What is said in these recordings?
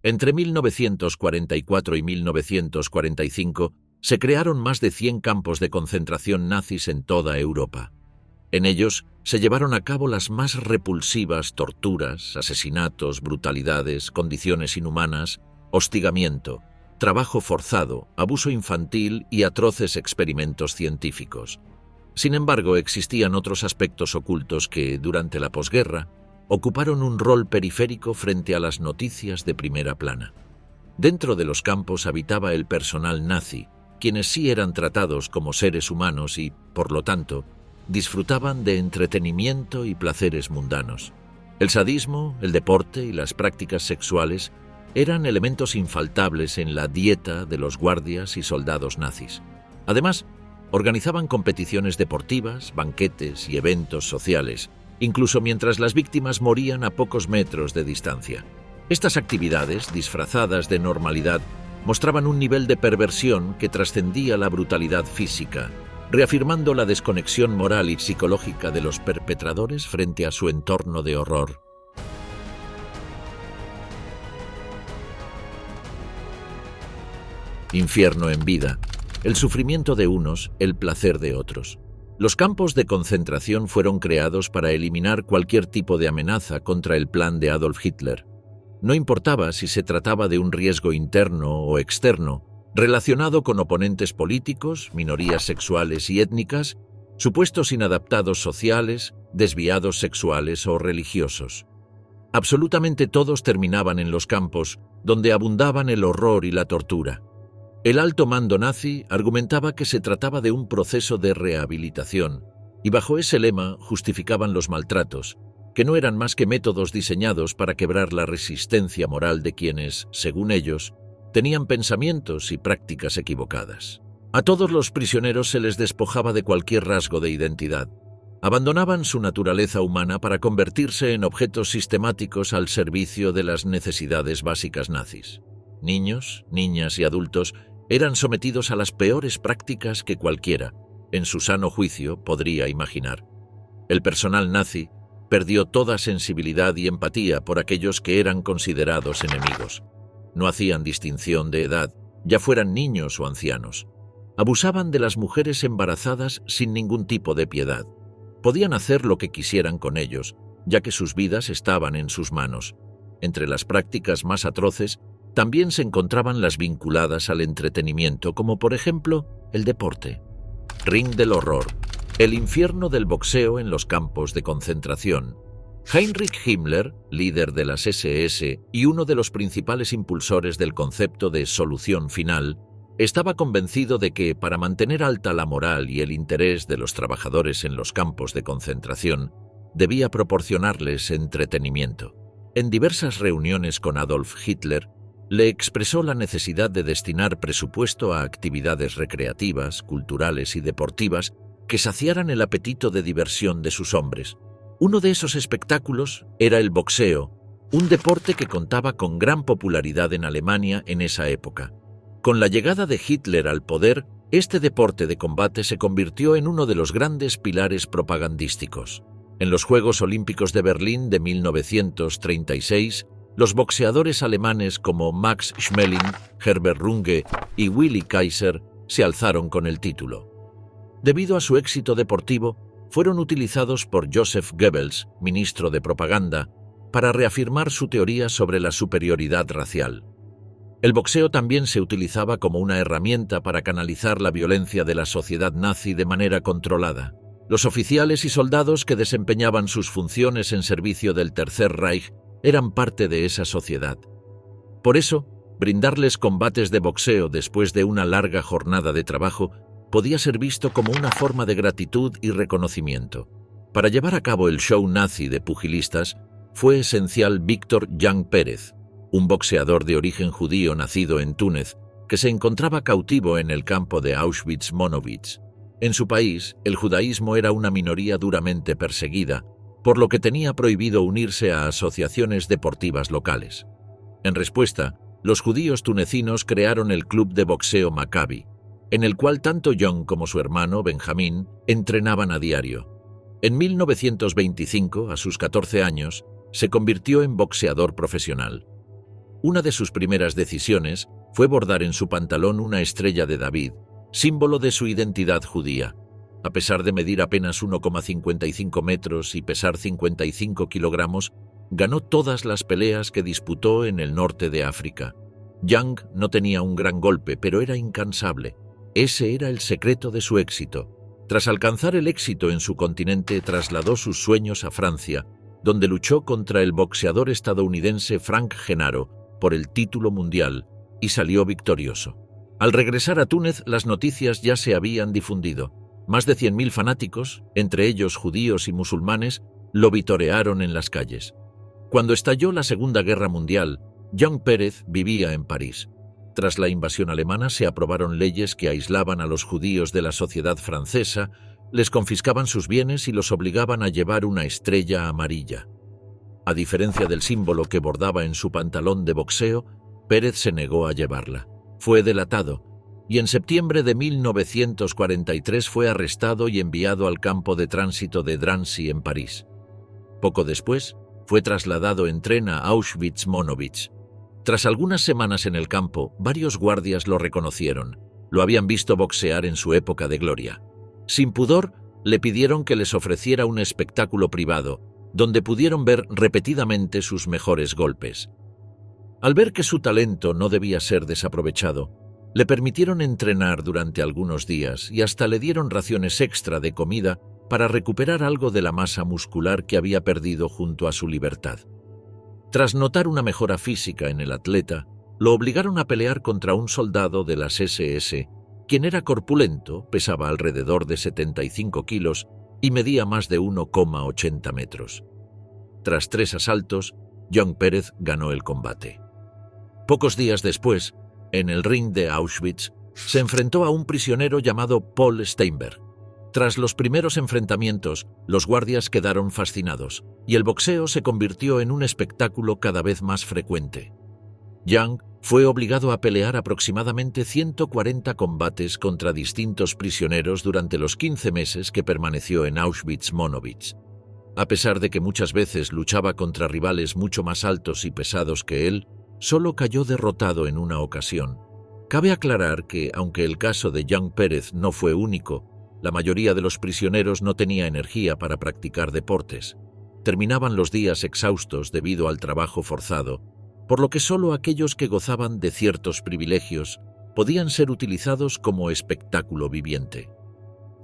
Entre 1944 y 1945 se crearon más de 100 campos de concentración nazis en toda Europa. En ellos se llevaron a cabo las más repulsivas torturas, asesinatos, brutalidades, condiciones inhumanas, hostigamiento, trabajo forzado, abuso infantil y atroces experimentos científicos. Sin embargo, existían otros aspectos ocultos que, durante la posguerra, ocuparon un rol periférico frente a las noticias de primera plana. Dentro de los campos habitaba el personal nazi, quienes sí eran tratados como seres humanos y, por lo tanto, disfrutaban de entretenimiento y placeres mundanos. El sadismo, el deporte y las prácticas sexuales eran elementos infaltables en la dieta de los guardias y soldados nazis. Además, organizaban competiciones deportivas, banquetes y eventos sociales, incluso mientras las víctimas morían a pocos metros de distancia. Estas actividades, disfrazadas de normalidad, mostraban un nivel de perversión que trascendía la brutalidad física, reafirmando la desconexión moral y psicológica de los perpetradores frente a su entorno de horror. Infierno en vida. El sufrimiento de unos, el placer de otros. Los campos de concentración fueron creados para eliminar cualquier tipo de amenaza contra el plan de Adolf Hitler. No importaba si se trataba de un riesgo interno o externo, relacionado con oponentes políticos, minorías sexuales y étnicas, supuestos inadaptados sociales, desviados sexuales o religiosos. Absolutamente todos terminaban en los campos, donde abundaban el horror y la tortura. El alto mando nazi argumentaba que se trataba de un proceso de rehabilitación, y bajo ese lema justificaban los maltratos, que no eran más que métodos diseñados para quebrar la resistencia moral de quienes, según ellos, tenían pensamientos y prácticas equivocadas. A todos los prisioneros se les despojaba de cualquier rasgo de identidad. Abandonaban su naturaleza humana para convertirse en objetos sistemáticos al servicio de las necesidades básicas nazis. Niños, niñas y adultos eran sometidos a las peores prácticas que cualquiera, en su sano juicio, podría imaginar. El personal nazi perdió toda sensibilidad y empatía por aquellos que eran considerados enemigos. No hacían distinción de edad, ya fueran niños o ancianos. Abusaban de las mujeres embarazadas sin ningún tipo de piedad. Podían hacer lo que quisieran con ellos, ya que sus vidas estaban en sus manos. Entre las prácticas más atroces, también se encontraban las vinculadas al entretenimiento, como por ejemplo el deporte. Ring del horror. El infierno del boxeo en los campos de concentración. Heinrich Himmler, líder de las SS y uno de los principales impulsores del concepto de solución final, estaba convencido de que, para mantener alta la moral y el interés de los trabajadores en los campos de concentración, debía proporcionarles entretenimiento. En diversas reuniones con Adolf Hitler, le expresó la necesidad de destinar presupuesto a actividades recreativas, culturales y deportivas que saciaran el apetito de diversión de sus hombres. Uno de esos espectáculos era el boxeo, un deporte que contaba con gran popularidad en Alemania en esa época. Con la llegada de Hitler al poder, este deporte de combate se convirtió en uno de los grandes pilares propagandísticos. En los Juegos Olímpicos de Berlín de 1936, los boxeadores alemanes como Max Schmeling, Herbert Runge y Willi Kaiser se alzaron con el título. Debido a su éxito deportivo, fueron utilizados por Joseph Goebbels, ministro de propaganda, para reafirmar su teoría sobre la superioridad racial. El boxeo también se utilizaba como una herramienta para canalizar la violencia de la sociedad nazi de manera controlada. Los oficiales y soldados que desempeñaban sus funciones en servicio del Tercer Reich eran parte de esa sociedad. Por eso, brindarles combates de boxeo después de una larga jornada de trabajo podía ser visto como una forma de gratitud y reconocimiento. Para llevar a cabo el show nazi de pugilistas, fue esencial Víctor Jan Pérez, un boxeador de origen judío nacido en Túnez, que se encontraba cautivo en el campo de Auschwitz-Monowitz. En su país, el judaísmo era una minoría duramente perseguida, por lo que tenía prohibido unirse a asociaciones deportivas locales. En respuesta, los judíos tunecinos crearon el club de boxeo Maccabi, en el cual tanto John como su hermano, Benjamín, entrenaban a diario. En 1925, a sus 14 años, se convirtió en boxeador profesional. Una de sus primeras decisiones fue bordar en su pantalón una estrella de David, símbolo de su identidad judía. A pesar de medir apenas 1,55 metros y pesar 55 kilogramos, ganó todas las peleas que disputó en el norte de África. Young no tenía un gran golpe, pero era incansable. Ese era el secreto de su éxito. Tras alcanzar el éxito en su continente, trasladó sus sueños a Francia, donde luchó contra el boxeador estadounidense Frank Genaro por el título mundial y salió victorioso. Al regresar a Túnez, las noticias ya se habían difundido. Más de 100.000 fanáticos, entre ellos judíos y musulmanes, lo vitorearon en las calles. Cuando estalló la Segunda Guerra Mundial, Young Pérez vivía en París. Tras la invasión alemana se aprobaron leyes que aislaban a los judíos de la sociedad francesa, les confiscaban sus bienes y los obligaban a llevar una estrella amarilla. A diferencia del símbolo que bordaba en su pantalón de boxeo, Pérez se negó a llevarla. Fue delatado y en septiembre de 1943 fue arrestado y enviado al campo de tránsito de Drancy en París. Poco después, fue trasladado en tren a Auschwitz-Monowitz. Tras algunas semanas en el campo, varios guardias lo reconocieron. Lo habían visto boxear en su época de gloria. Sin pudor, le pidieron que les ofreciera un espectáculo privado, donde pudieron ver repetidamente sus mejores golpes. Al ver que su talento no debía ser desaprovechado, le permitieron entrenar durante algunos días y hasta le dieron raciones extra de comida para recuperar algo de la masa muscular que había perdido junto a su libertad. Tras notar una mejora física en el atleta, lo obligaron a pelear contra un soldado de las SS, quien era corpulento, pesaba alrededor de 75 kilos y medía más de 1,80 metros. Tras 3 asaltos, Young Pérez ganó el combate. Pocos días después, en el ring de Auschwitz, se enfrentó a un prisionero llamado Paul Steinberg. Tras los primeros enfrentamientos, los guardias quedaron fascinados y el boxeo se convirtió en un espectáculo cada vez más frecuente. Young fue obligado a pelear aproximadamente 140 combates contra distintos prisioneros durante los 15 meses que permaneció en Auschwitz-Monowitz. A pesar de que muchas veces luchaba contra rivales mucho más altos y pesados que él, solo cayó derrotado en una ocasión. Cabe aclarar que, aunque el caso de Young Pérez no fue único, la mayoría de los prisioneros no tenía energía para practicar deportes. Terminaban los días exhaustos debido al trabajo forzado, por lo que solo aquellos que gozaban de ciertos privilegios podían ser utilizados como espectáculo viviente.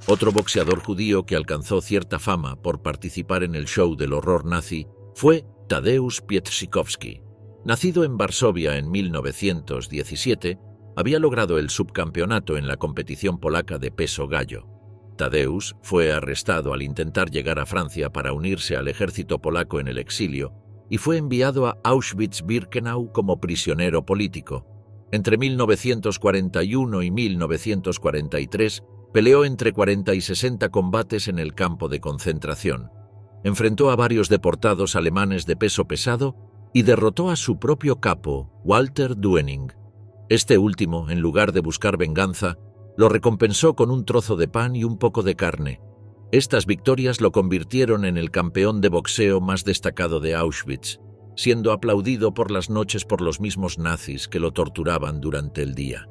Otro boxeador judío que alcanzó cierta fama por participar en el show del horror nazi fue Tadeusz Pietrzykowski. Nacido en Varsovia en 1917, había logrado el subcampeonato en la competición polaca de peso gallo. Tadeusz fue arrestado al intentar llegar a Francia para unirse al ejército polaco en el exilio y fue enviado a Auschwitz-Birkenau como prisionero político. Entre 1941 y 1943 peleó entre 40 y 60 combates en el campo de concentración. Enfrentó a varios deportados alemanes de peso pesado y derrotó a su propio capo, Walter Duening. Este último, en lugar de buscar venganza, lo recompensó con un trozo de pan y un poco de carne. Estas victorias lo convirtieron en el campeón de boxeo más destacado de Auschwitz, siendo aplaudido por las noches por los mismos nazis que lo torturaban durante el día.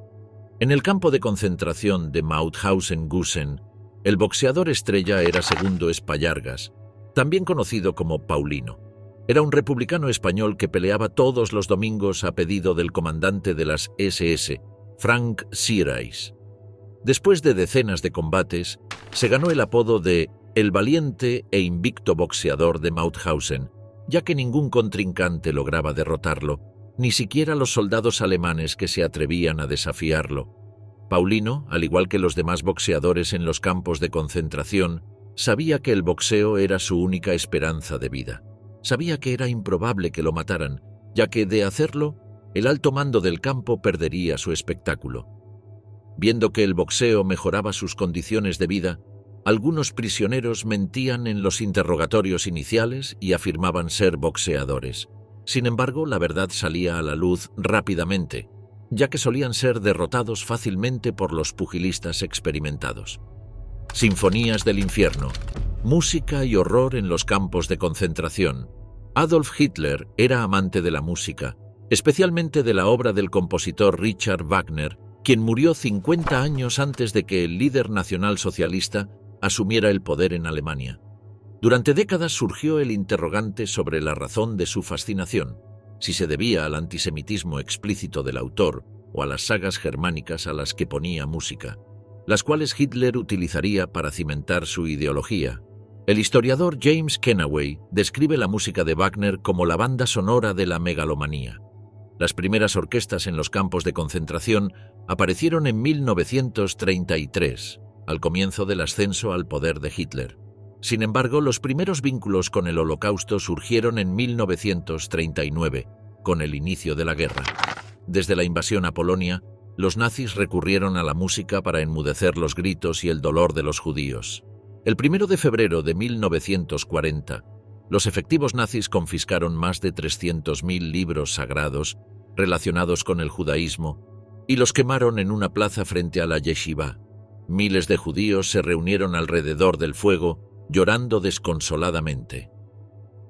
En el campo de concentración de Mauthausen-Gusen, el boxeador estrella era Segundo Espallargas, también conocido como Paulino. Era un republicano español que peleaba todos los domingos a pedido del comandante de las SS, Frank Siereis. Después de decenas de combates, se ganó el apodo de el valiente e invicto boxeador de Mauthausen, ya que ningún contrincante lograba derrotarlo, ni siquiera los soldados alemanes que se atrevían a desafiarlo. Paulino, al igual que los demás boxeadores en los campos de concentración, sabía que el boxeo era su única esperanza de vida. Sabía que era improbable que lo mataran, ya que, de hacerlo, el alto mando del campo perdería su espectáculo. Viendo que el boxeo mejoraba sus condiciones de vida, algunos prisioneros mentían en los interrogatorios iniciales y afirmaban ser boxeadores. Sin embargo, la verdad salía a la luz rápidamente, ya que solían ser derrotados fácilmente por los pugilistas experimentados. Sinfonías del infierno, música y horror en los campos de concentración. Adolf Hitler era amante de la música especialmente de la obra del compositor Richard Wagner, quien murió 50 años antes de que el líder nacionalsocialista asumiera el poder en Alemania. Durante décadas surgió el interrogante sobre la razón de su fascinación, si se debía al antisemitismo explícito del autor o a las sagas germánicas a las que ponía música, las cuales Hitler utilizaría para cimentar su ideología. El historiador James Kennaway describe la música de Wagner como la banda sonora de la megalomanía. Las primeras orquestas en los campos de concentración aparecieron en 1933, al comienzo del ascenso al poder de Hitler. Sin embargo, los primeros vínculos con el Holocausto surgieron en 1939, con el inicio de la guerra. Desde la invasión a Polonia, los nazis recurrieron a la música para enmudecer los gritos y el dolor de los judíos. El 1 de febrero de 1940, los efectivos nazis confiscaron más de 300.000 libros sagrados relacionados con el judaísmo y los quemaron en una plaza frente a la yeshiva. Miles de judíos se reunieron alrededor del fuego, llorando desconsoladamente.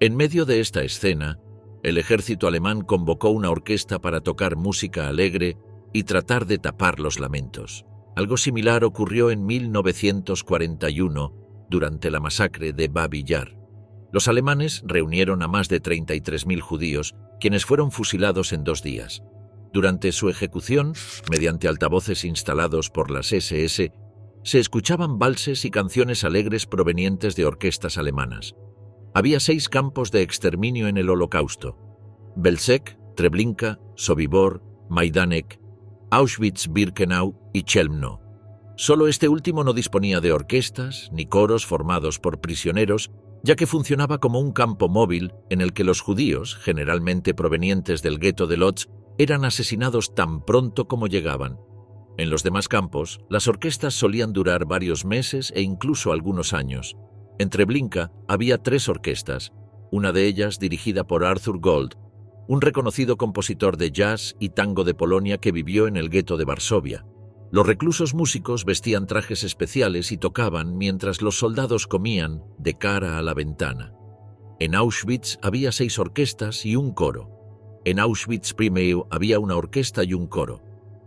En medio de esta escena, el ejército alemán convocó una orquesta para tocar música alegre y tratar de tapar los lamentos. Algo similar ocurrió en 1941, durante la masacre de Babi Yar. Los alemanes reunieron a más de 33.000 judíos, quienes fueron fusilados en 2 días. Durante su ejecución, mediante altavoces instalados por las SS, se escuchaban valses y canciones alegres provenientes de orquestas alemanas. Había 6 campos de exterminio en el Holocausto: Belzec, Treblinka, Sobibor, Majdanek, Auschwitz-Birkenau y Chelmno. Solo este último no disponía de orquestas ni coros formados por prisioneros, ya que funcionaba como un campo móvil en el que los judíos, generalmente provenientes del gueto de Lodz, eran asesinados tan pronto como llegaban. En los demás campos, las orquestas solían durar varios meses e incluso algunos años. En Treblinka había 3 orquestas, una de ellas dirigida por Arthur Gold, un reconocido compositor de jazz y tango de Polonia que vivió en el gueto de Varsovia. Los reclusos músicos vestían trajes especiales y tocaban mientras los soldados comían de cara a la ventana. En Auschwitz había 6 orquestas y un coro. En Auschwitz I había una orquesta y un coro.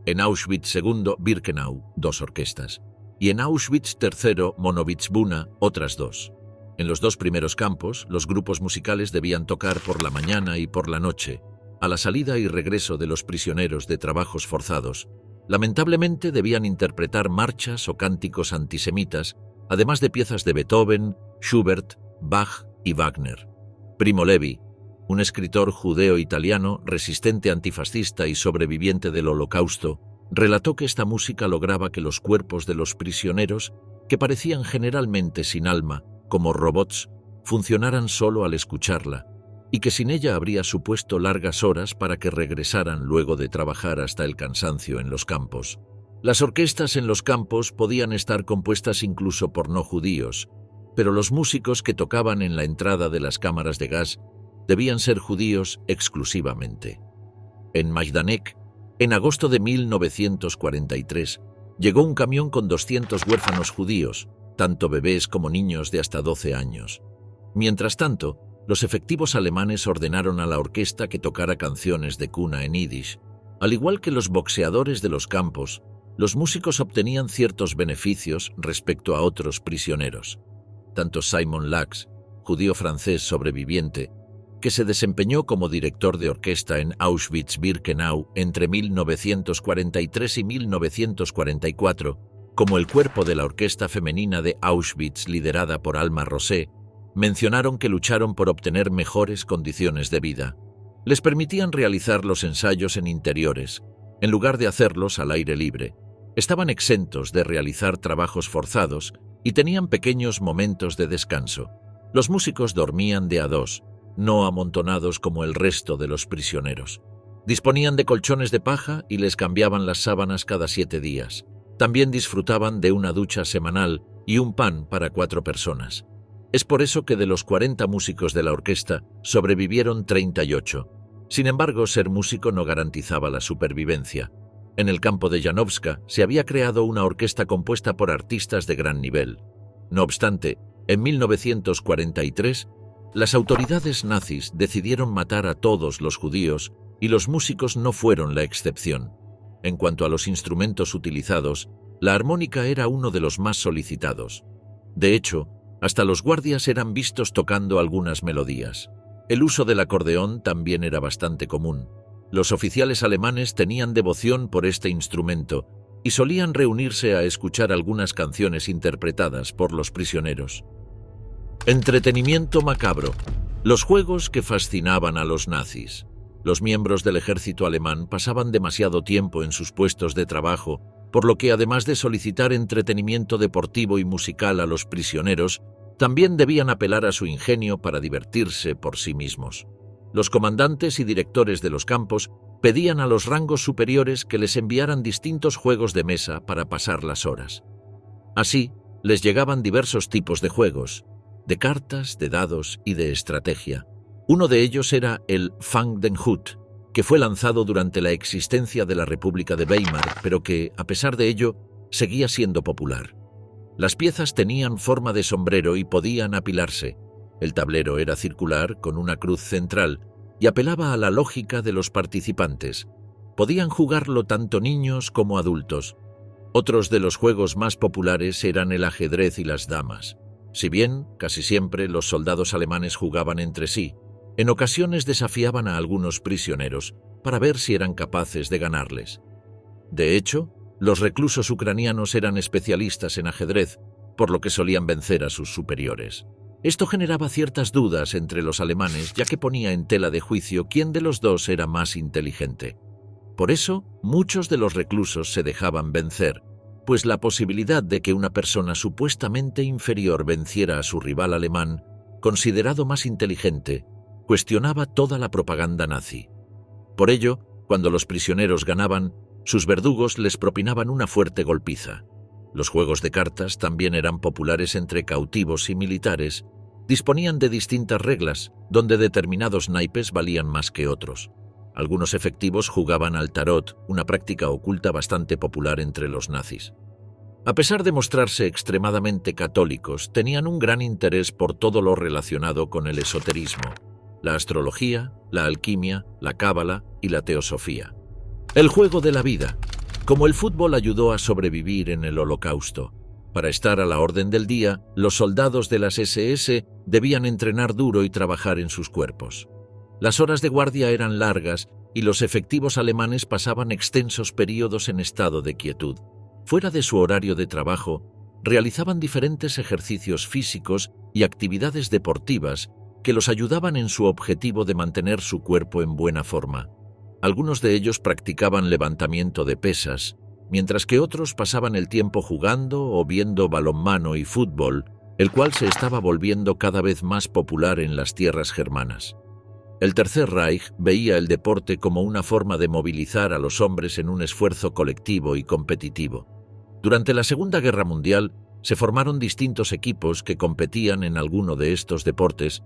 En Auschwitz II, Birkenau, 2 orquestas. Y en Auschwitz III, Monowitz-Buna, otras 2. En los 2 primeros campos, los grupos musicales debían tocar por la mañana y por la noche, a la salida y regreso de los prisioneros de trabajos forzados. Lamentablemente debían interpretar marchas o cánticos antisemitas, además de piezas de Beethoven, Schubert, Bach y Wagner. Primo Levi, un escritor judeo-italiano, resistente antifascista y sobreviviente del Holocausto, relató que esta música lograba que los cuerpos de los prisioneros, que parecían generalmente sin alma, como robots, funcionaran solo al escucharla, y que sin ella habría supuesto largas horas para que regresaran luego de trabajar hasta el cansancio en los campos. Las orquestas en los campos podían estar compuestas incluso por no judíos, pero los músicos que tocaban en la entrada de las cámaras de gas debían ser judíos exclusivamente. En Majdanek, en agosto de 1943, llegó un camión con 200 huérfanos judíos, tanto bebés como niños de hasta 12 años. Mientras tanto, los efectivos alemanes ordenaron a la orquesta que tocara canciones de cuna en yiddish. Al igual que los boxeadores de los campos, los músicos obtenían ciertos beneficios respecto a otros prisioneros. Tanto Simon Lax, judío francés sobreviviente, que se desempeñó como director de orquesta en Auschwitz-Birkenau entre 1943 y 1944, como el cuerpo de la orquesta femenina de Auschwitz liderada por Alma Rosé, mencionaron que lucharon por obtener mejores condiciones de vida. Les permitían realizar los ensayos en interiores, en lugar de hacerlos al aire libre. Estaban exentos de realizar trabajos forzados y tenían pequeños momentos de descanso. Los músicos dormían de a 2, no amontonados como el resto de los prisioneros. Disponían de colchones de paja y les cambiaban las sábanas cada 7 días. También disfrutaban de una ducha semanal y un pan para 4 personas. Es por eso que de los 40 músicos de la orquesta sobrevivieron 38. Sin embargo, ser músico no garantizaba la supervivencia. En el campo de Janowska se había creado una orquesta compuesta por artistas de gran nivel. No obstante, en 1943, las autoridades nazis decidieron matar a todos los judíos y los músicos no fueron la excepción. En cuanto a los instrumentos utilizados, la armónica era uno de los más solicitados. De hecho, hasta los guardias eran vistos tocando algunas melodías. El uso del acordeón también era bastante común. Los oficiales alemanes tenían devoción por este instrumento y solían reunirse a escuchar algunas canciones interpretadas por los prisioneros. Entretenimiento macabro. Los juegos que fascinaban a los nazis. Los miembros del ejército alemán pasaban demasiado tiempo en sus puestos de trabajo, por lo que además de solicitar entretenimiento deportivo y musical a los prisioneros, también debían apelar a su ingenio para divertirse por sí mismos. Los comandantes y directores de los campos pedían a los rangos superiores que les enviaran distintos juegos de mesa para pasar las horas. Así, les llegaban diversos tipos de juegos, de cartas, de dados y de estrategia. Uno de ellos era el Fang den Hut, que fue lanzado durante la existencia de la República de Weimar, pero que, a pesar de ello, seguía siendo popular. Las piezas tenían forma de sombrero y podían apilarse. El tablero era circular, con una cruz central, y apelaba a la lógica de los participantes. Podían jugarlo tanto niños como adultos. Otros de los juegos más populares eran el ajedrez y las damas. Si bien, casi siempre, los soldados alemanes jugaban entre sí, en ocasiones desafiaban a algunos prisioneros para ver si eran capaces de ganarles. De hecho, los reclusos ucranianos eran especialistas en ajedrez, por lo que solían vencer a sus superiores. Esto generaba ciertas dudas entre los alemanes, ya que ponía en tela de juicio quién de los dos era más inteligente. Por eso, muchos de los reclusos se dejaban vencer, pues la posibilidad de que una persona supuestamente inferior venciera a su rival alemán, considerado más inteligente, cuestionaba toda la propaganda nazi. Por ello, cuando los prisioneros ganaban, sus verdugos les propinaban una fuerte golpiza. Los juegos de cartas también eran populares entre cautivos y militares. Disponían de distintas reglas, donde determinados naipes valían más que otros. Algunos efectivos jugaban al tarot, una práctica oculta bastante popular entre los nazis. A pesar de mostrarse extremadamente católicos, tenían un gran interés por todo lo relacionado con el esoterismo, la astrología, la alquimia, la cábala y la teosofía. El juego de la vida. Como el fútbol ayudó a sobrevivir en el Holocausto, para estar a la orden del día, los soldados de las SS debían entrenar duro y trabajar en sus cuerpos. Las horas de guardia eran largas y los efectivos alemanes pasaban extensos periodos en estado de quietud. Fuera de su horario de trabajo, realizaban diferentes ejercicios físicos y actividades deportivas que los ayudaban en su objetivo de mantener su cuerpo en buena forma. Algunos de ellos practicaban levantamiento de pesas, mientras que otros pasaban el tiempo jugando o viendo balonmano y fútbol, el cual se estaba volviendo cada vez más popular en las tierras germanas. El Tercer Reich veía el deporte como una forma de movilizar a los hombres en un esfuerzo colectivo y competitivo. Durante la Segunda Guerra Mundial se formaron distintos equipos que competían en alguno de estos deportes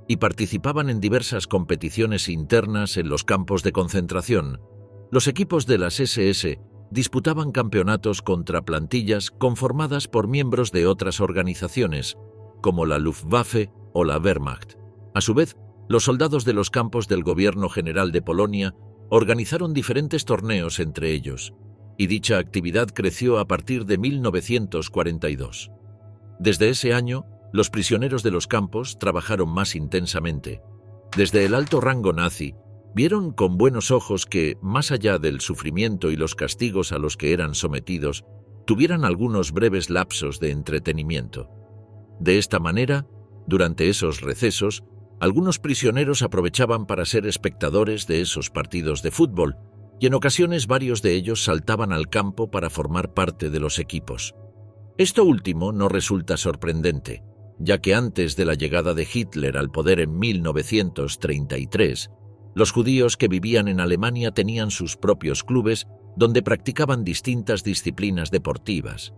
y participaban en diversas competiciones internas en los campos de concentración. Los equipos de las SS disputaban campeonatos contra plantillas conformadas por miembros de otras organizaciones, como la Luftwaffe o la Wehrmacht. A su vez, los soldados de los campos del Gobierno General de Polonia organizaron diferentes torneos entre ellos, y dicha actividad creció a partir de 1942. Desde ese año, los prisioneros de los campos trabajaron más intensamente. Desde el alto rango nazi, vieron con buenos ojos que, más allá del sufrimiento y los castigos a los que eran sometidos, tuvieran algunos breves lapsos de entretenimiento. De esta manera, durante esos recesos, algunos prisioneros aprovechaban para ser espectadores de esos partidos de fútbol, y en ocasiones varios de ellos saltaban al campo para formar parte de los equipos. Esto último no resulta sorprendente, ya que antes de la llegada de Hitler al poder en 1933, los judíos que vivían en Alemania tenían sus propios clubes donde practicaban distintas disciplinas deportivas,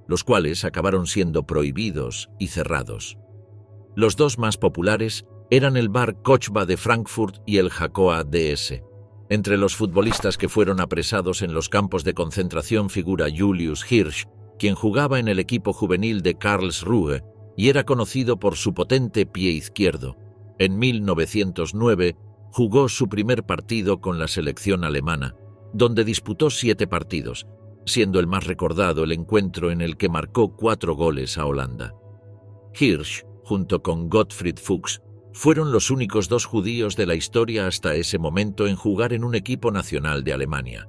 los cuales acabaron siendo prohibidos y cerrados. Los dos más populares eran el Bar Kochba de Frankfurt y el Hakoah DS. Entre los futbolistas que fueron apresados en los campos de concentración figura Julius Hirsch, quien jugaba en el equipo juvenil de Karlsruhe y era conocido por su potente pie izquierdo. En 1909 jugó su primer partido con la selección alemana, donde disputó 7 partidos, siendo el más recordado el encuentro en el que marcó 4 goles a Holanda. Hirsch, junto con Gottfried Fuchs, fueron los únicos 2 judíos de la historia hasta ese momento en jugar en un equipo nacional de Alemania.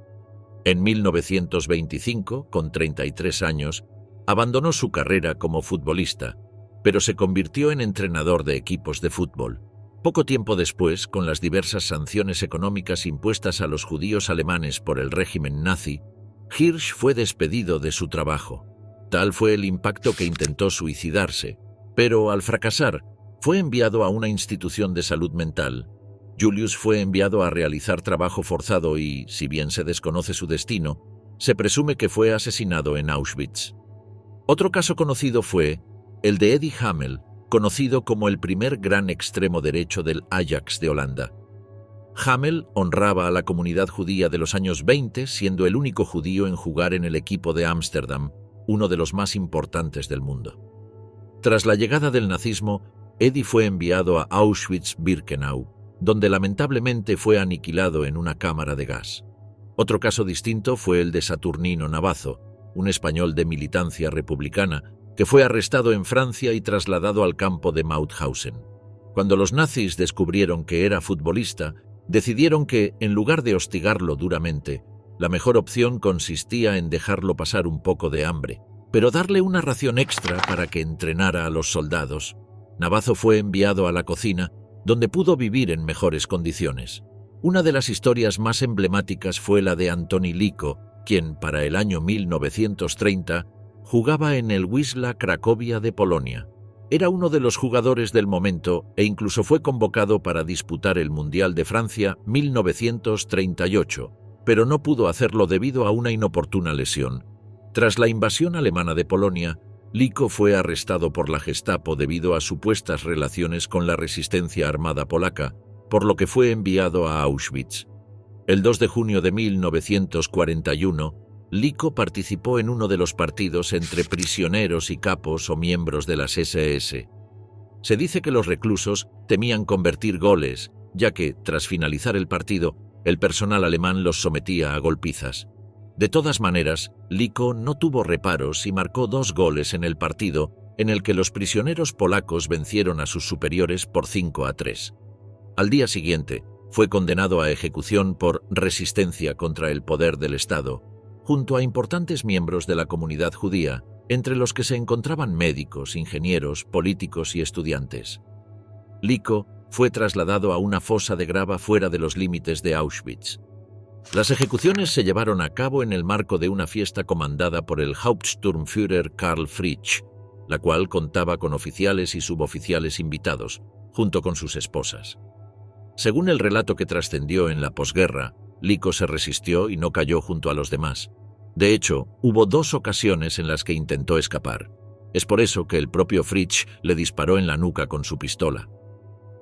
En 1925, con 33 años, abandonó su carrera como futbolista, pero se convirtió en entrenador de equipos de fútbol. Poco tiempo después, con las diversas sanciones económicas impuestas a los judíos alemanes por el régimen nazi, Hirsch fue despedido de su trabajo. Tal fue el impacto que intentó suicidarse, pero al fracasar, fue enviado a una institución de salud mental. Julius fue enviado a realizar trabajo forzado y, si bien se desconoce su destino, se presume que fue asesinado en Auschwitz. Otro caso conocido fue el de Eddie Hamel, conocido como el primer gran extremo derecho del Ajax de Holanda. Hamel honraba a la comunidad judía de los años 20, siendo el único judío en jugar en el equipo de Ámsterdam, uno de los más importantes del mundo. Tras la llegada del nazismo, Eddie fue enviado a Auschwitz-Birkenau, donde lamentablemente fue aniquilado en una cámara de gas. Otro caso distinto fue el de Saturnino Navazo, un español de militancia republicana, que fue arrestado en Francia y trasladado al campo de Mauthausen. Cuando los nazis descubrieron que era futbolista, decidieron que, en lugar de hostigarlo duramente, la mejor opción consistía en dejarlo pasar un poco de hambre, pero darle una ración extra para que entrenara a los soldados. Navazo fue enviado a la cocina, donde pudo vivir en mejores condiciones. Una de las historias más emblemáticas fue la de Antoni Liko, quien, para el año 1930, jugaba en el Wisła Cracovia de Polonia. Era uno de los jugadores del momento e incluso fue convocado para disputar el Mundial de Francia 1938, pero no pudo hacerlo debido a una inoportuna lesión. Tras la invasión alemana de Polonia, Liko fue arrestado por la Gestapo debido a supuestas relaciones con la resistencia armada polaca, por lo que fue enviado a Auschwitz. El 2 de junio de 1941, Liko participó en uno de los partidos entre prisioneros y capos o miembros de las SS. Se dice que los reclusos temían convertir goles, ya que, tras finalizar el partido, el personal alemán los sometía a golpizas. De todas maneras, Liko no tuvo reparos y marcó 2 goles en el partido, en el que los prisioneros polacos vencieron a sus superiores por 5-3. Al día siguiente, fue condenado a ejecución por resistencia contra el poder del Estado, junto a importantes miembros de la comunidad judía, entre los que se encontraban médicos, ingenieros, políticos y estudiantes. Liko fue trasladado a una fosa de grava fuera de los límites de Auschwitz. Las ejecuciones se llevaron a cabo en el marco de una fiesta comandada por el Hauptsturmführer Karl Fritsch, la cual contaba con oficiales y suboficiales invitados, junto con sus esposas. Según el relato que trascendió en la posguerra, Liko se resistió y no cayó junto a los demás. De hecho, hubo 2 ocasiones en las que intentó escapar. Es por eso que el propio Fritsch le disparó en la nuca con su pistola.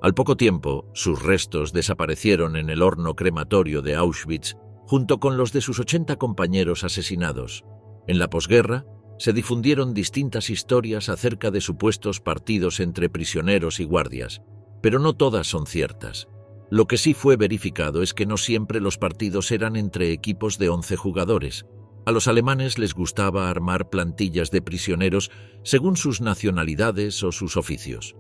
Al poco tiempo, sus restos desaparecieron en el horno crematorio de Auschwitz, junto con los de sus 80 compañeros asesinados. En la posguerra, se difundieron distintas historias acerca de supuestos partidos entre prisioneros y guardias, pero no todas son ciertas. Lo que sí fue verificado es que no siempre los partidos eran entre equipos de 11 jugadores. A los alemanes les gustaba armar plantillas de prisioneros según sus nacionalidades o sus oficios.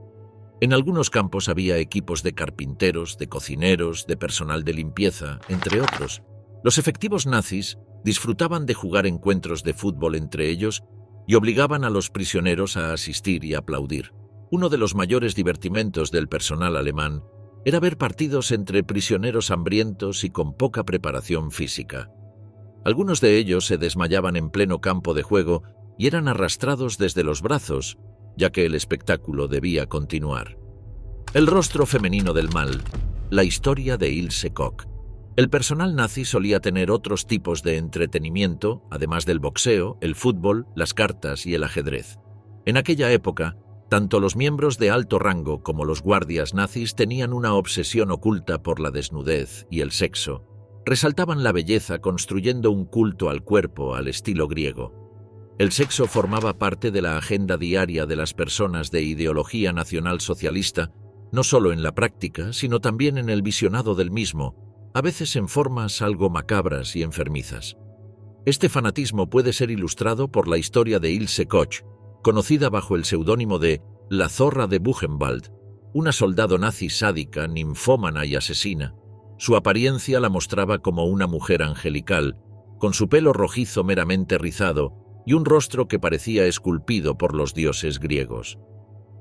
En algunos campos había equipos de carpinteros, de cocineros, de personal de limpieza, entre otros. Los efectivos nazis disfrutaban de jugar encuentros de fútbol entre ellos y obligaban a los prisioneros a asistir y aplaudir. Uno de los mayores divertimentos del personal alemán era ver partidos entre prisioneros hambrientos y con poca preparación física. Algunos de ellos se desmayaban en pleno campo de juego y eran arrastrados desde los brazos, ya que el espectáculo debía continuar. El rostro femenino del mal, la historia de Ilse Koch. El personal nazi solía tener otros tipos de entretenimiento, además del boxeo, el fútbol, las cartas y el ajedrez. En aquella época, tanto los miembros de alto rango como los guardias nazis tenían una obsesión oculta por la desnudez y el sexo. Resaltaban la belleza construyendo un culto al cuerpo al estilo griego. El sexo formaba parte de la agenda diaria de las personas de ideología nacionalsocialista no solo en la práctica, sino también en el visionado del mismo, a veces en formas algo macabras y enfermizas. Este fanatismo puede ser ilustrado por la historia de Ilse Koch, conocida bajo el seudónimo de la Zorra de Buchenwald, una soldado nazi sádica, ninfómana y asesina. Su apariencia la mostraba como una mujer angelical, con su pelo rojizo meramente rizado y un rostro que parecía esculpido por los dioses griegos.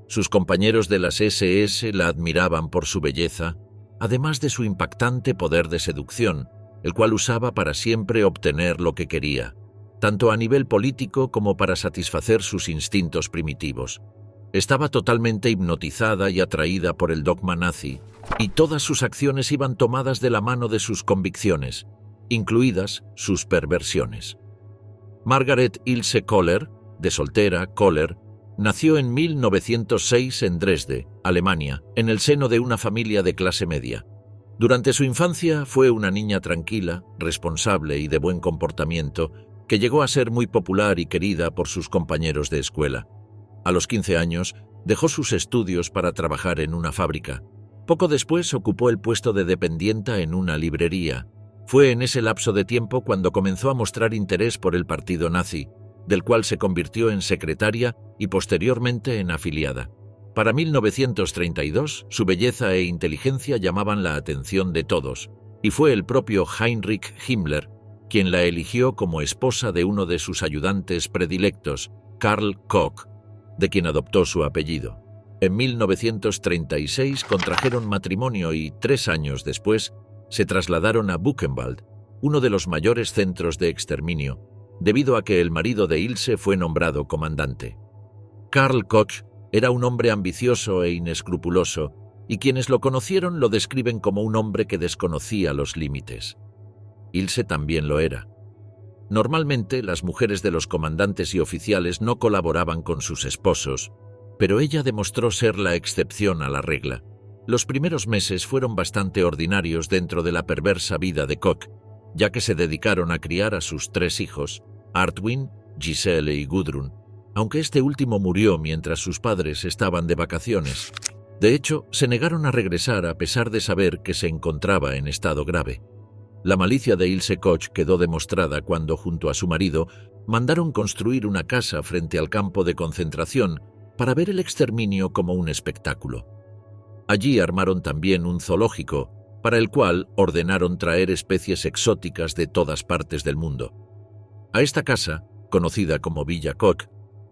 Sus compañeros de las SS la admiraban por su belleza, además de su impactante poder de seducción, el cual usaba para siempre obtener lo que quería, tanto a nivel político como para satisfacer sus instintos primitivos. Estaba totalmente hipnotizada y atraída por el dogma nazi, y todas sus acciones iban tomadas de la mano de sus convicciones, incluidas sus perversiones. Margaret Ilse Koller, de soltera, Koller, nació en 1906 en Dresde, Alemania, en el seno de una familia de clase media. Durante su infancia fue una niña tranquila, responsable y de buen comportamiento, que llegó a ser muy popular y querida por sus compañeros de escuela. A los 15 años, dejó sus estudios para trabajar en una fábrica. Poco después ocupó el puesto de dependienta en una librería. Fue en ese lapso de tiempo cuando comenzó a mostrar interés por el partido nazi, del cual se convirtió en secretaria y posteriormente en afiliada. Para 1932, su belleza e inteligencia llamaban la atención de todos, y fue el propio Heinrich Himmler quien la eligió como esposa de uno de sus ayudantes predilectos, Karl Koch, de quien adoptó su apellido. En 1936 contrajeron matrimonio y 3 años después se trasladaron a Buchenwald, uno de los mayores centros de exterminio, debido a que el marido de Ilse fue nombrado comandante. Karl Koch era un hombre ambicioso e inescrupuloso, y quienes lo conocieron lo describen como un hombre que desconocía los límites. Ilse también lo era. Normalmente, las mujeres de los comandantes y oficiales no colaboraban con sus esposos, pero ella demostró ser la excepción a la regla. Los primeros meses fueron bastante ordinarios dentro de la perversa vida de Koch, ya que se dedicaron a criar a sus 3 hijos, Artwin, Giselle y Gudrun, aunque este último murió mientras sus padres estaban de vacaciones. De hecho, se negaron a regresar a pesar de saber que se encontraba en estado grave. La malicia de Ilse Koch quedó demostrada cuando, junto a su marido, mandaron construir una casa frente al campo de concentración para ver el exterminio como un espectáculo. Allí armaron también un zoológico, para el cual ordenaron traer especies exóticas de todas partes del mundo. A esta casa, conocida como Villa Koch,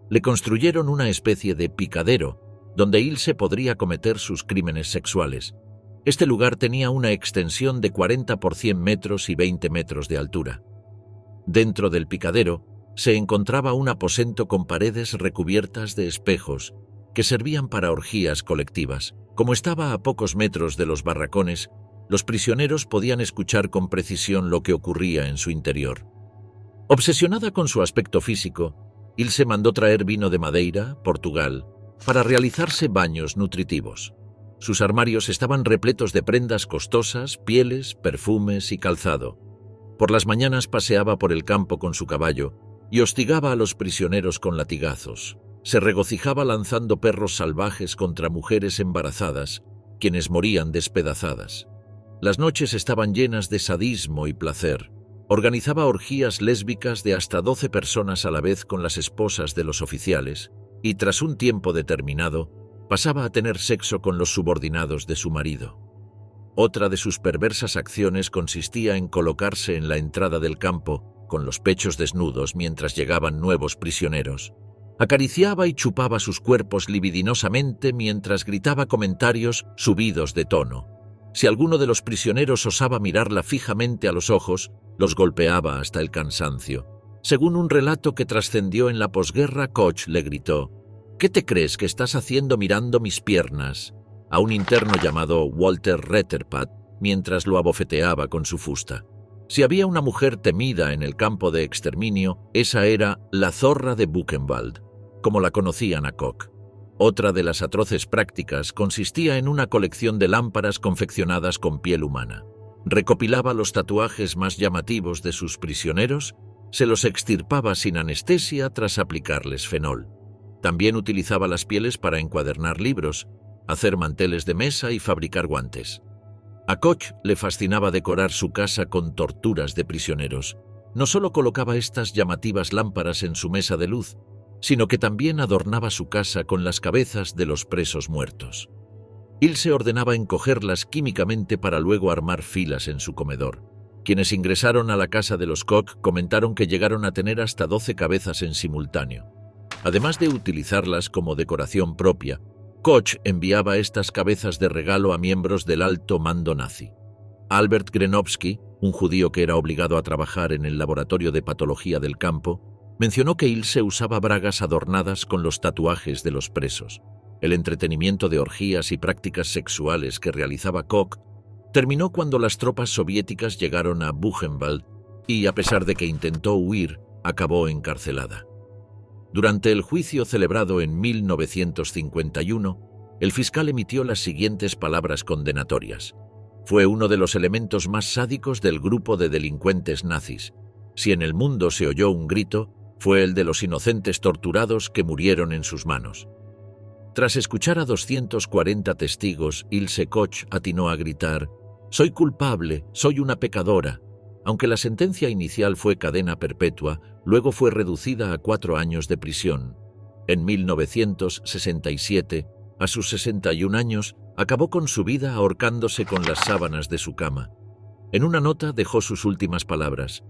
le construyeron una especie de picadero, donde Ilse podría cometer sus crímenes sexuales. Este lugar tenía una extensión de 40 por 100 metros y 20 metros de altura. Dentro del picadero se encontraba un aposento con paredes recubiertas de espejos que servían para orgías colectivas. Como estaba a pocos metros de los barracones, los prisioneros podían escuchar con precisión lo que ocurría en su interior. Obsesionada con su aspecto físico, Ilse mandó traer vino de Madeira, Portugal, para realizarse baños nutritivos. Sus armarios estaban repletos de prendas costosas, pieles, perfumes y calzado. Por las mañanas paseaba por el campo con su caballo y hostigaba a los prisioneros con latigazos. Se regocijaba lanzando perros salvajes contra mujeres embarazadas, quienes morían despedazadas. Las noches estaban llenas de sadismo y placer. Organizaba orgías lésbicas de hasta 12 personas a la vez con las esposas de los oficiales y, tras un tiempo determinado, pasaba a tener sexo con los subordinados de su marido. Otra de sus perversas acciones consistía en colocarse en la entrada del campo, con los pechos desnudos mientras llegaban nuevos prisioneros. Acariciaba y chupaba sus cuerpos libidinosamente mientras gritaba comentarios subidos de tono. Si alguno de los prisioneros osaba mirarla fijamente a los ojos, los golpeaba hasta el cansancio. Según un relato que trascendió en la posguerra, Koch le gritó: «¿Qué te crees que estás haciendo mirando mis piernas?», a un interno llamado Walter Retterpat, mientras lo abofeteaba con su fusta. Si había una mujer temida en el campo de exterminio, esa era la Zorra de Buchenwald, como la conocían a Koch. Otra de las atroces prácticas consistía en una colección de lámparas confeccionadas con piel humana. Recopilaba los tatuajes más llamativos de sus prisioneros, se los extirpaba sin anestesia tras aplicarles fenol. También utilizaba las pieles para encuadernar libros, hacer manteles de mesa y fabricar guantes. A Koch le fascinaba decorar su casa con torturas de prisioneros. No solo colocaba estas llamativas lámparas en su mesa de luz, sino que también adornaba su casa con las cabezas de los presos muertos. Ilse ordenaba encogerlas químicamente para luego armar filas en su comedor. Quienes ingresaron a la casa de los Koch comentaron que llegaron a tener hasta 12 cabezas en simultáneo. Además de utilizarlas como decoración propia, Koch enviaba estas cabezas de regalo a miembros del alto mando nazi. Albert Grenowski, un judío que era obligado a trabajar en el laboratorio de patología del campo, mencionó que Ilse usaba bragas adornadas con los tatuajes de los presos. El entretenimiento de orgías y prácticas sexuales que realizaba Koch terminó cuando las tropas soviéticas llegaron a Buchenwald y, a pesar de que intentó huir, acabó encarcelada. Durante el juicio celebrado en 1951, el fiscal emitió las siguientes palabras condenatorias. Fue uno de los elementos más sádicos del grupo de delincuentes nazis. Si en el mundo se oyó un grito, fue el de los inocentes torturados que murieron en sus manos. Tras escuchar a 240 testigos, Ilse Koch atinó a gritar: «Soy culpable, soy una pecadora». Aunque la sentencia inicial fue cadena perpetua, luego fue reducida a 4 años de prisión. En 1967, a sus 61 años, acabó con su vida ahorcándose con las sábanas de su cama. En una nota dejó sus últimas palabras: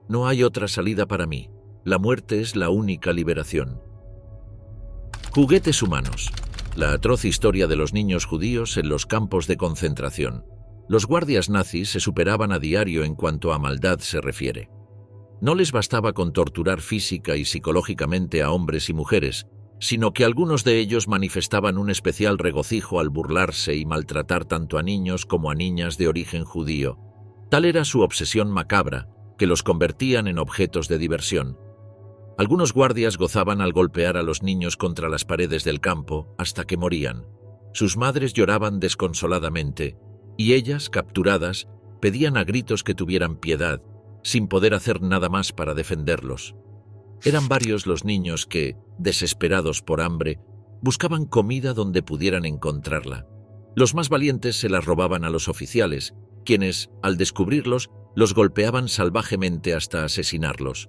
«No hay otra salida para mí. La muerte es la única liberación». Juguetes humanos. La atroz historia de los niños judíos en los campos de concentración. Los guardias nazis se superaban a diario en cuanto a maldad se refiere. No les bastaba con torturar física y psicológicamente a hombres y mujeres, sino que algunos de ellos manifestaban un especial regocijo al burlarse y maltratar tanto a niños como a niñas de origen judío. Tal era su obsesión macabra, que los convertían en objetos de diversión. Algunos guardias gozaban al golpear a los niños contra las paredes del campo hasta que morían. Sus madres lloraban desconsoladamente, y ellas, capturadas, pedían a gritos que tuvieran piedad, sin poder hacer nada más para defenderlos. Eran varios los niños que, desesperados por hambre, buscaban comida donde pudieran encontrarla. Los más valientes se las robaban a los oficiales, quienes, al descubrirlos, los golpeaban salvajemente hasta asesinarlos.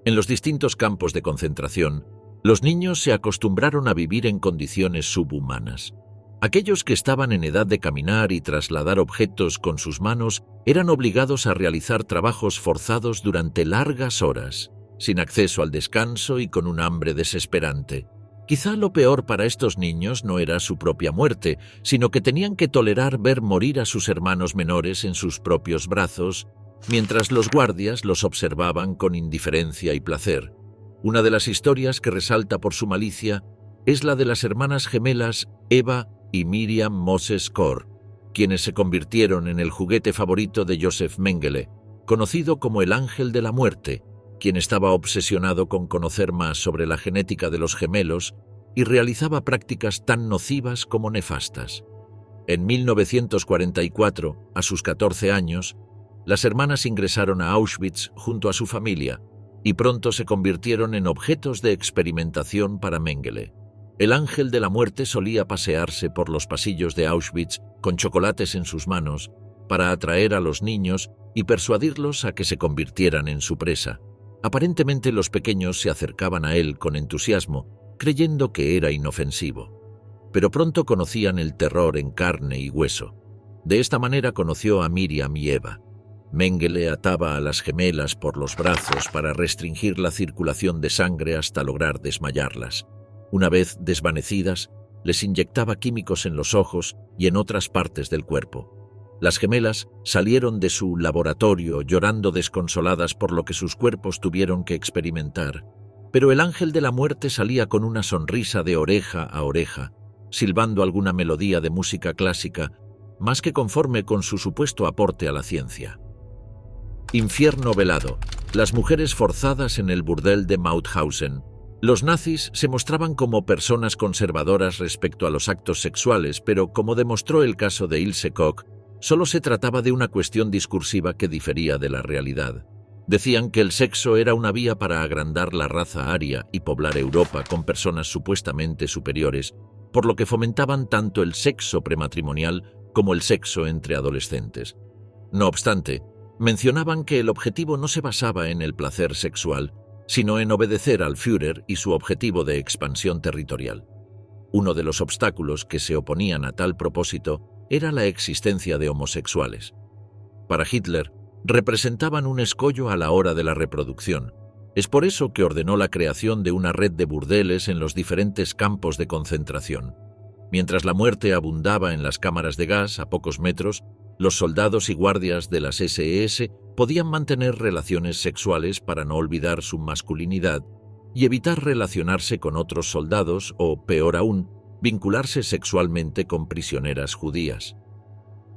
En los distintos campos de concentración, los niños se acostumbraron a vivir en condiciones subhumanas. Aquellos que estaban en edad de caminar y trasladar objetos con sus manos eran obligados a realizar trabajos forzados durante largas horas, sin acceso al descanso y con un hambre desesperante. Quizá lo peor para estos niños no era su propia muerte, sino que tenían que tolerar ver morir a sus hermanos menores en sus propios brazos, mientras los guardias los observaban con indiferencia y placer. Una de las historias que resalta por su malicia es la de las hermanas gemelas Eva y Miriam Moses Kor, quienes se convirtieron en el juguete favorito de Joseph Mengele, conocido como el Ángel de la Muerte, quien estaba obsesionado con conocer más sobre la genética de los gemelos y realizaba prácticas tan nocivas como nefastas. En 1944, a sus 14 años, las hermanas ingresaron a Auschwitz junto a su familia y pronto se convirtieron en objetos de experimentación para Mengele. El Ángel de la Muerte solía pasearse por los pasillos de Auschwitz con chocolates en sus manos para atraer a los niños y persuadirlos a que se convirtieran en su presa. Aparentemente los pequeños se acercaban a él con entusiasmo, creyendo que era inofensivo. Pero pronto conocían el terror en carne y hueso. De esta manera conoció a Miriam y Eva. Mengele ataba a las gemelas por los brazos para restringir la circulación de sangre hasta lograr desmayarlas. Una vez desvanecidas, les inyectaba químicos en los ojos y en otras partes del cuerpo. Las gemelas salieron de su laboratorio llorando desconsoladas por lo que sus cuerpos tuvieron que experimentar, pero el Ángel de la Muerte salía con una sonrisa de oreja a oreja, silbando alguna melodía de música clásica, más que conforme con su supuesto aporte a la ciencia. Infierno velado. Las mujeres forzadas en el burdel de Mauthausen. Los nazis se mostraban como personas conservadoras respecto a los actos sexuales, pero como demostró el caso de Ilse Koch, solo se trataba de una cuestión discursiva que difería de la realidad. Decían que el sexo era una vía para agrandar la raza aria y poblar Europa con personas supuestamente superiores, por lo que fomentaban tanto el sexo prematrimonial como el sexo entre adolescentes. No obstante, mencionaban que el objetivo no se basaba en el placer sexual, sino en obedecer al Führer y su objetivo de expansión territorial. Uno de los obstáculos que se oponían a tal propósito era la existencia de homosexuales. Para Hitler, representaban un escollo a la hora de la reproducción. Es por eso que ordenó la creación de una red de burdeles en los diferentes campos de concentración. Mientras la muerte abundaba en las cámaras de gas a pocos metros, los soldados y guardias de las SS podían mantener relaciones sexuales para no olvidar su masculinidad y evitar relacionarse con otros soldados o, peor aún, vincularse sexualmente con prisioneras judías.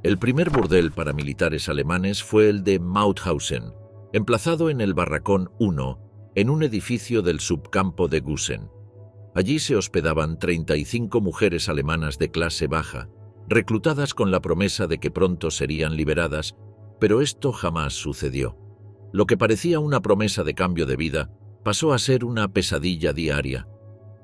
El primer burdel para militares alemanes fue el de Mauthausen, emplazado en el Barracón 1, en un edificio del subcampo de Gusen. Allí se hospedaban 35 mujeres alemanas de clase baja, reclutadas con la promesa de que pronto serían liberadas, pero esto jamás sucedió. Lo que parecía una promesa de cambio de vida pasó a ser una pesadilla diaria.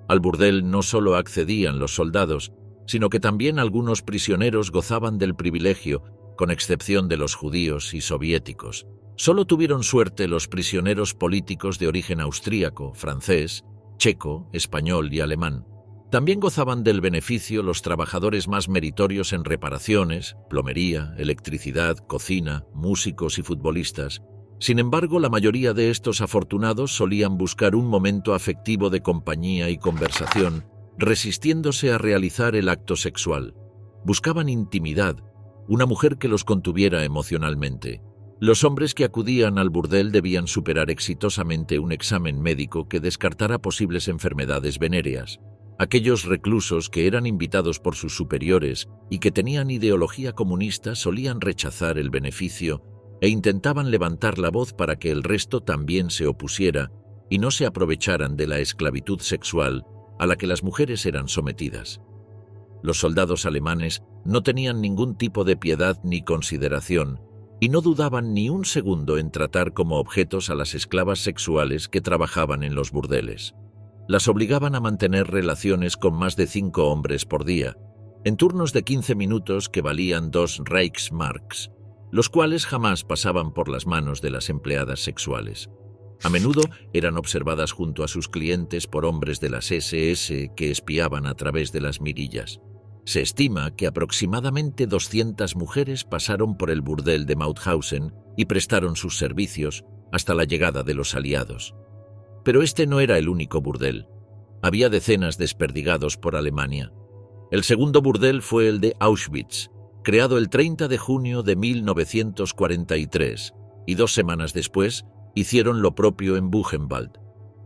Al burdel no solo accedían los soldados, sino que también algunos prisioneros gozaban del privilegio, con excepción de los judíos y soviéticos. Solo tuvieron suerte los prisioneros políticos de origen austríaco, francés, checo, español y alemán. También gozaban del beneficio los trabajadores más meritorios en reparaciones, plomería, electricidad, cocina, músicos y futbolistas. Sin embargo, la mayoría de estos afortunados solían buscar un momento afectivo de compañía y conversación, resistiéndose a realizar el acto sexual. Buscaban intimidad, una mujer que los contuviera emocionalmente. Los hombres que acudían al burdel debían superar exitosamente un examen médico que descartara posibles enfermedades venéreas. Aquellos reclusos que eran invitados por sus superiores y que tenían ideología comunista solían rechazar el beneficio e intentaban levantar la voz para que el resto también se opusiera y no se aprovecharan de la esclavitud sexual a la que las mujeres eran sometidas. Los soldados alemanes no tenían ningún tipo de piedad ni consideración y no dudaban ni un segundo en tratar como objetos a las esclavas sexuales que trabajaban en los burdeles. Las obligaban a mantener relaciones con más de 5 hombres por día, en turnos de 15 minutos que valían 2 Reichsmarks, los cuales jamás pasaban por las manos de las empleadas sexuales. A menudo eran observadas junto a sus clientes por hombres de las SS que espiaban a través de las mirillas. Se estima que aproximadamente 200 mujeres pasaron por el burdel de Mauthausen y prestaron sus servicios hasta la llegada de los aliados. Pero este no era el único burdel. Había decenas desperdigados por Alemania. El segundo burdel fue el de Auschwitz, creado el 30 de junio de 1943, y 2 semanas después hicieron lo propio en Buchenwald.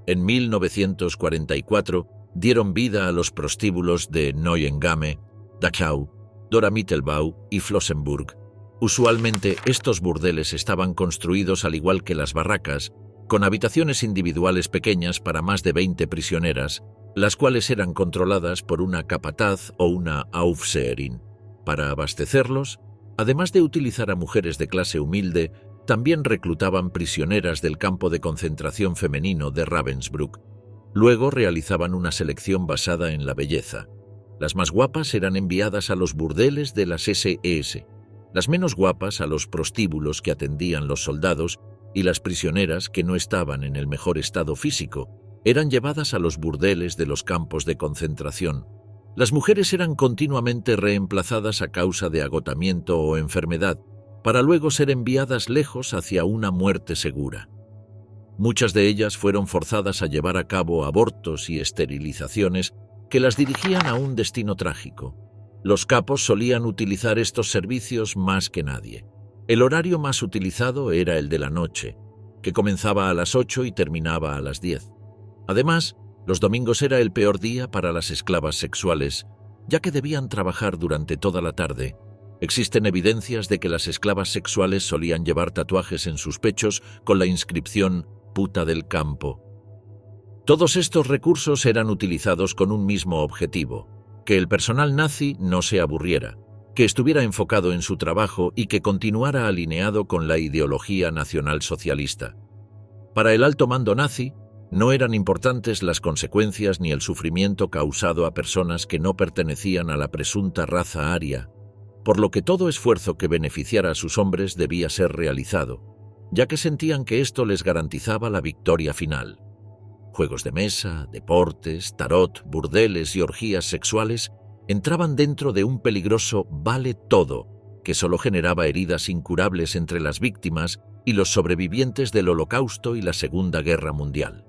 En 1944 dieron vida a los prostíbulos de Neuengamme, Dachau, Dora Mittelbau y Flossenburg. Usualmente estos burdeles estaban construidos al igual que las barracas, con habitaciones individuales pequeñas para más de 20 prisioneras, las cuales eran controladas por una capataz o una Aufseherin. Para abastecerlos, además de utilizar a mujeres de clase humilde, también reclutaban prisioneras del campo de concentración femenino de Ravensbrück. Luego realizaban una selección basada en la belleza. Las más guapas eran enviadas a los burdeles de las SS, las menos guapas a los prostíbulos que atendían los soldados, y las prisioneras que no estaban en el mejor estado físico eran llevadas a los burdeles de los campos de concentración. Las mujeres eran continuamente reemplazadas a causa de agotamiento o enfermedad, para luego ser enviadas lejos hacia una muerte segura. Muchas de ellas fueron forzadas a llevar a cabo abortos y esterilizaciones que las dirigían a un destino trágico. Los capos solían utilizar estos servicios más que nadie. El horario más utilizado era el de la noche, que comenzaba a las 8 y terminaba a las 10. Además, los domingos era el peor día para las esclavas sexuales, ya que debían trabajar durante toda la tarde. Existen evidencias de que las esclavas sexuales solían llevar tatuajes en sus pechos con la inscripción «puta del campo». Todos estos recursos eran utilizados con un mismo objetivo: que el personal nazi no se aburriera, que estuviera enfocado en su trabajo y que continuara alineado con la ideología nacionalsocialista. Para el alto mando nazi, No eran importantes las consecuencias ni el sufrimiento causado a personas que no pertenecían a la presunta raza aria, por lo que todo esfuerzo que beneficiara a sus hombres debía ser realizado, ya que sentían que esto les garantizaba la victoria final. Juegos de mesa, deportes, tarot, burdeles y orgías sexuales entraban dentro de un peligroso vale todo, que solo generaba heridas incurables entre las víctimas y los sobrevivientes del Holocausto y la Segunda Guerra Mundial.